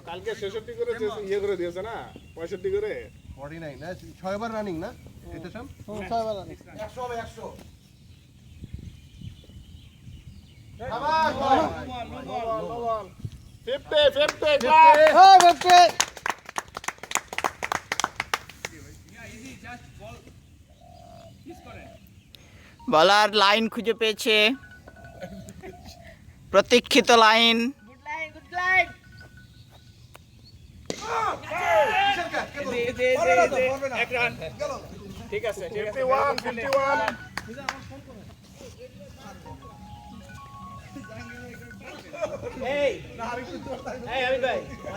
কালকে 66 করে ইয়ে করে দিয়েছে না 65 করে 49 না 6 বার রানিং না এটা সব 6 বার রানিং 100 হবে 100 বলার লাইন খুঁজে পেয়েছে, প্রতীক্ষিত লাইন। ঠিক আছে 51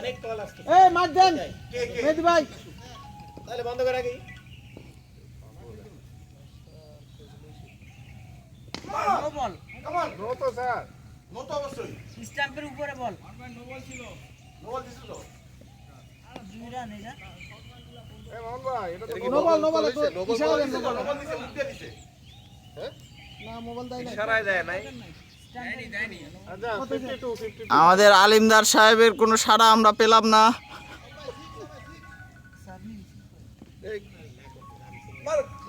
51 মার দেন মেহেদী ভাই, তাহলে বন্ধ করে রাখি। নো বল, নো তো স্যার, নো তো অবশ্যই স্ট্যাম্পের উপরে বল। নো বল দিছিল তো। আর 2 রান এটা। এই মোহন ভাই এটা তো নো বল, নো বল, ইশারা দেন, নো বল। নো বল দিছে, মুখ দিয়ে দিছে। না মোবাইল দেয় না, ইশারায় দেয় নাই। আচ্ছা 52 52 আমাদের আলিমদার সাহেবের কোনো সাড়া আমরা পেলাম না।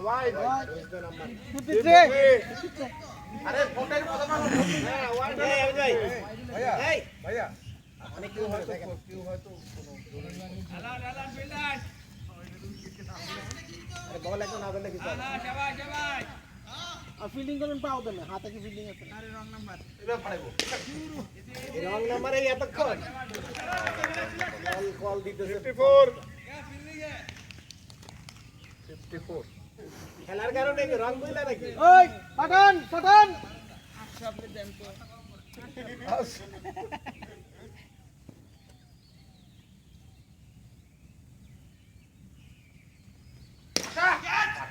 ওয়াইড 53 আরে ফোনটার কথা বলো। হ্যাঁ ওয়াইড ভাই ভাইয়া এই ভাইয়া অনেক কেউ হয়তো আরে বল একদম না বললে কি চলে। আর ফিল্ডিং করবেন পাও দেন, হাতে কি ফিল্ডিং আছে? আরে রং নাম্বার এবার ফাড়াইবো। এই রং নাম্বারে এতক্ষণ কল দিতেছে 54 54 খেলার কারণে কি রং কইলা নাকি? ওই পাঠান পাঠান,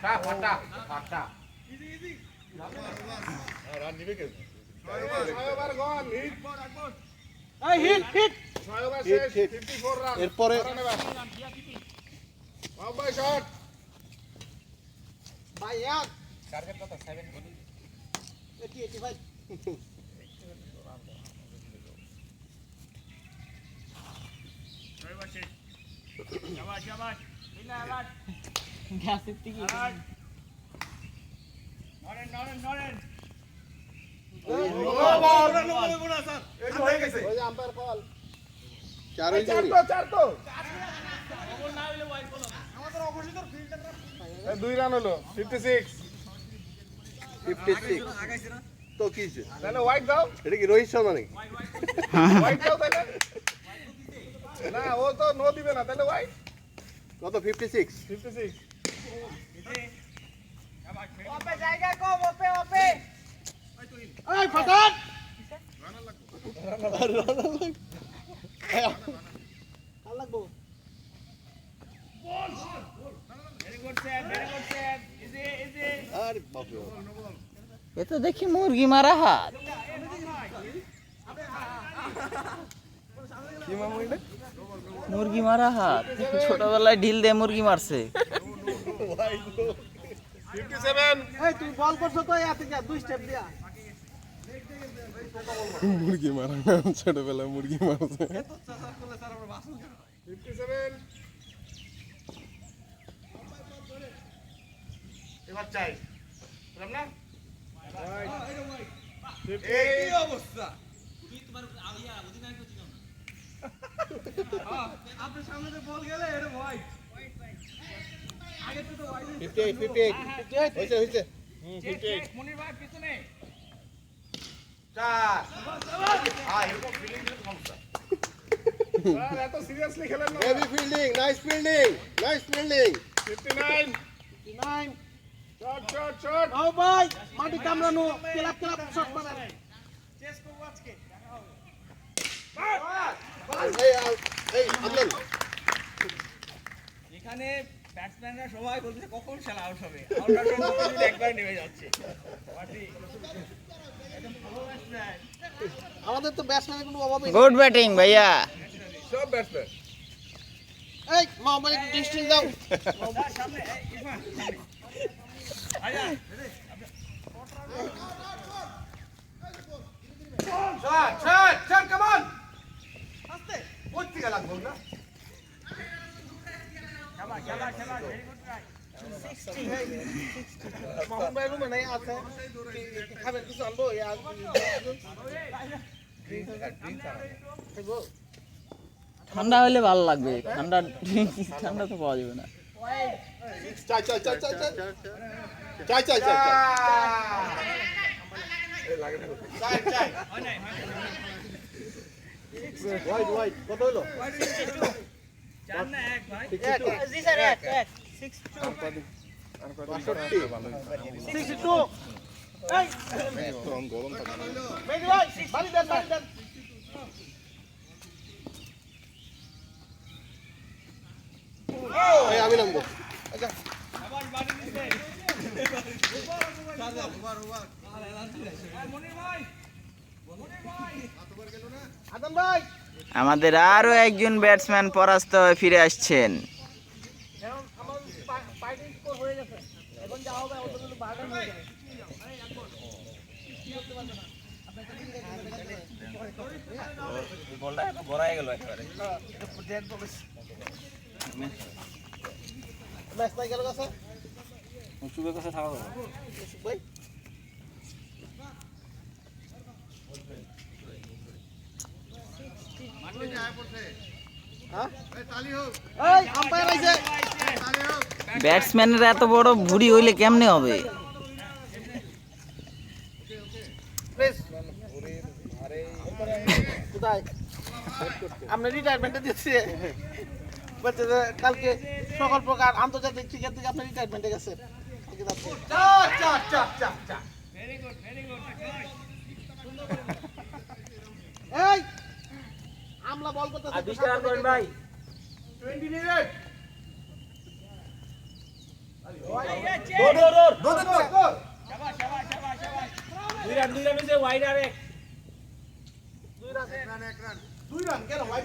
ফাটা ফাটা ফাটা রান দিবে কে 6 ওভার গন হিট এই হিট হিট 6 ওভার শেষ 54 রান এরপরে বাই শট ভাই এক টার্গেট কত 7 85 গ্যাসের থেকে এই যে হয়ে গেছে। ওই যে আম্পায়ার কল চার চার তো এই 2 রান হলো 56 56 তো কি হইছে? তাহলে হোয়াইট দাও এটা কি রোহিত শর্মা নাকি? হোয়াইট দাও তাহলে না ও তো নো দিবে না তাহলে হোয়াইট কত 56 56 ওপে জায়গা কম, ওপে ওপে এই পাঠান ভাল লাগবো। আরে বাপ রে এ তো দেখি মুরগি মারা হাত। কি মামু এটা? মুরগি মারা হাত, ছোটবেলায় ঢিল দিয়ে মুরগি মারছে। 57 এই তুই বল করছ তো এত কি 2 স্টেপ দিয়া মুরগি মারা ছোটবেলায় মুরগি মারছে 57 এবার চাই বললাম না এই অবস্থা আপনার সামনে যে বল গেলে এটা হোয়াইট আগে তো হোয়াইট 58 হইছে মনির ভাই পিছনে চার এরকম ফিলিং দিলে সমস্যা। স্যার এত সিরিয়াসলি খেলেন না heavy fielding, nice fielding, nice fielding. 59 9 shot shot shot ও ভাই মাটি কামড়ানো, ক্লাব ক্লাব শট মারা চেস করব আজকে দেখা হবে। এই আমলেন এখানে ব্যাটসম্যানরা সবাই বলতেছে কখন খেলা আউট হবে, আউট হওয়ার জন্য একবার নেমে যাচ্ছে। আমাদের তো ব্যাটসম্যানের কোনো অভাব নেই। গুড ব্যাটিং ভাইয়া। সব ব্যাটসম্যান এই মোহাম্মদ একটু ডিস্টেন্স দাও সামনে ইরফান আয়া Shot, come on. আস্তে কোথা থেকে লাগবো না? খেলা ভেরি গুড ট্রাই মোহন ভাই রুমে নাই আছে খাবেন কিছু আনবো ঠান্ডা হলে ভালো লাগবে, ঠান্ডা তো পাওয়া যাবে না। চাই। Wide. কত হলো? চার না এক ভাই জি স্যার এক 62 এই গরম থাকে মেদি ভাই বাড়ি দেন এই আমি নামবো। আবার বাড়ি দিতে মনির ভাই আদম ভাই আমাদের আরো একজন ব্যাটসম্যান পরাস্ত হয়ে ফিরে আসছেন। এখন আমার ফাইটিং স্কোর হয়ে গেছে এখন যা হবে ওটা কিন্তু বার্গার হয়ে যাবে বলটা বড়াই গেল একেবারে ম্যাচ নাই গেল কাছে চুপে কাছে থাকা যাবে ভাই এই আম্পায়ার আইছে ব্যাটসম্যানের এত বড় ভুঁড়ি হইলে কেমনে হবে? প্লিজ কোথায় আমরা রিটায়ারমেন্টে দিচ্ছি বলছে যে কালকে সকল প্রকার আন্তর্জাতিক ক্রিকেট থেকে আপনি রিটায়ারমেন্টে গেছে এই আমলা বল করতেছে আর 20 রান করেন ভাই 20 মিনিট। দৌড়। দুই রান হইছে ওয়াইড আর এক 2 রান কেন ওয়াইড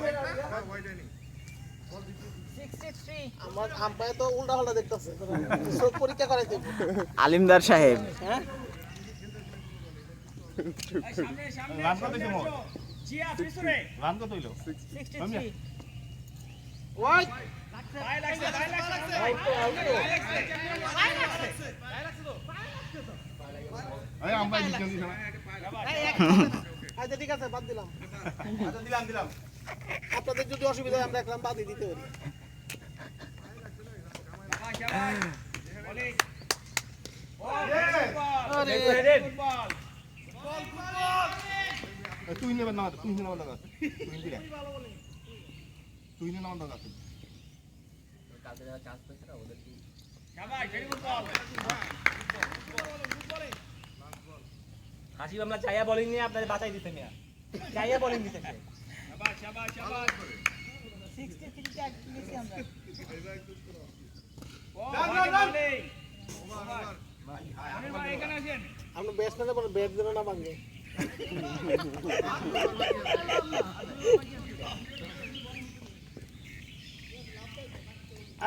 আমার আম্পায়ার তো উল্টা পাল্টা দেখতেছে সব পরীক্ষা করাইতে আলিমদার সাহেব সামনে রান কত দিমো জিয়া পিছনে রান কত হইলো 63 ওয়াই ভাই লাগছে এই আমরা দিচ্ছি না আচ্ছা ঠিক আছে বাদ দিলাম আচ্ছা দিলাম। আপনাদের যদি অসুবিধা হয় আমরা একদম বাদই দিতে পারি আরে তুই নেবেন না তুই নেবেন না তুই নেবেন না হাসি আমরা চাইয়া বোলিং নিয়ে আপনাদের বাঁচাই দিতে মিয়া চাইয়া বোলিং দিতে শাবাশ 63 টা নিছি আমরা ভাই এখানে আসেন আমরা ব্যাটসম্যানের বলে ব্যাট দেন না ভাঙে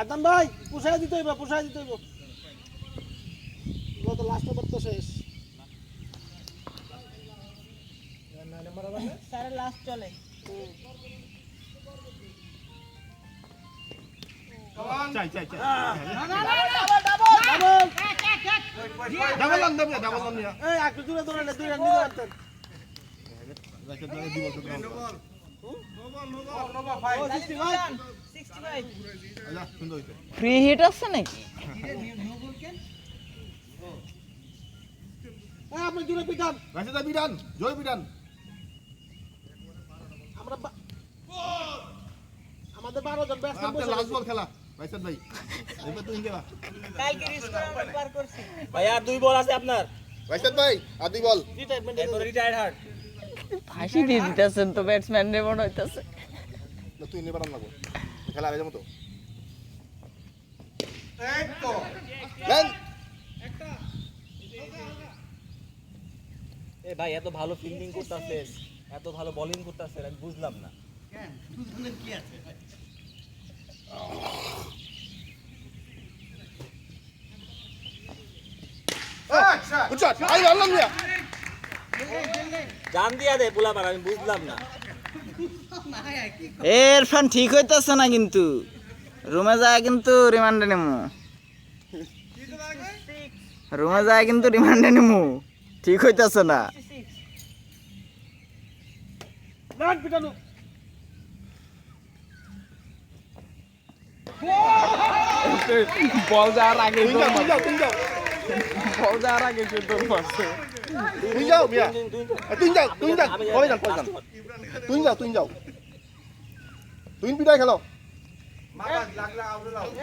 আদম ভাই পুষাই দিতে হইব গত লাস্ট ওভার তো শেষ স্যার লাস্ট চলে চাই ডাবল ডাবল লাম নিয়া এই একটু দূরে দৌড়ালে 2 রান নিতে পারতেন রাইট ধরে দিব তো ও 65 আচ্ছা সুন্দর হইছে ফ্রি হিট আছে নাকি? এই আপনি দূরে পিটান রাইট বিরান জয় বিরান আমরা আমাদের 12 জন ব্যাটসম্যান আপনার বসে লাস্ট বল খেলা রাইট ভাই এবার তুই গেলা কালকে স্কোর আমরা পার করছি ভাই আর দুই বল আছে আপনার রাইসাদ ভাই আর 2 বল। রিটায়ারমেন্ট এরপর রিটায়ার্ড হার্ট ফাঁসি দিয়ে দিতেছেন তো ব্যাটসম্যান রে মনে হইতাছে। না তুই নেবার লাগবো খেলা আগে যাবো তো রান এ ভাই এত ভালো ফিল্ডিং করতেছেন এত ভালো বোলিং করতেছেন আমি বুঝলাম না বুঝছো আই আল্লাহ মিয়া জান দিয়া দে পোলাপান আমি বুঝলাম না এরফান ঠিক হইতাছে না কিন্তু রুমে যায় কিন্তু রিমান্ডে নেমু রুমে যায় কিন্তু রিমান্ডে নেমু ঠিক হইতাছে না নাট পিটানো বল যাওয়ার আগে তুই যাও বল যাওয়ার আগে সে তোর মারছে তুই যাও মিয়া তুই যাও পরে যান তুই যাও তুই পিটাই খেলো